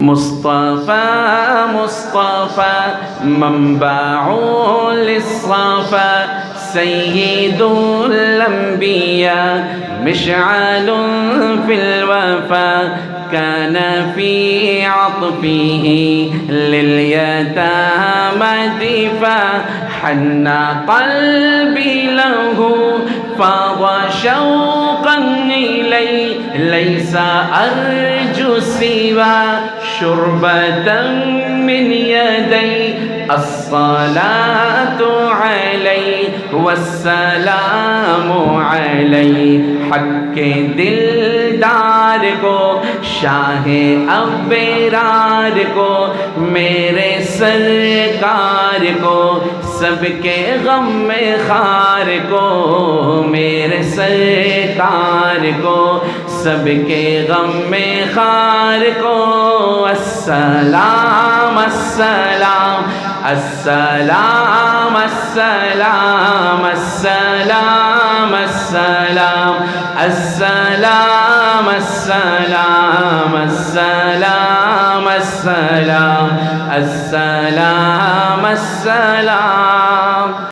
مصطفى مصطفى منبع للصفا سيد الأنبياء مشعل في الوفا كان في عطفه لليتامى دفا حن قلبي له فاض شوقا إليه ليس أرجو سوى شربة من يدي الصلاة عليه والسلام عليه حق दिलदार को शाह अबरार को मेरे सरकार को सबके गम में खार को मेरे सरकार को सबके गम में खार को अस्सलाम अस्सलाम अस्सलाम अस्सलाम अस्सलाम अस्सलाम अस्सलाम अस्सलाम अस्सलाम अस्सलाम अस्सलाम अस्सलाम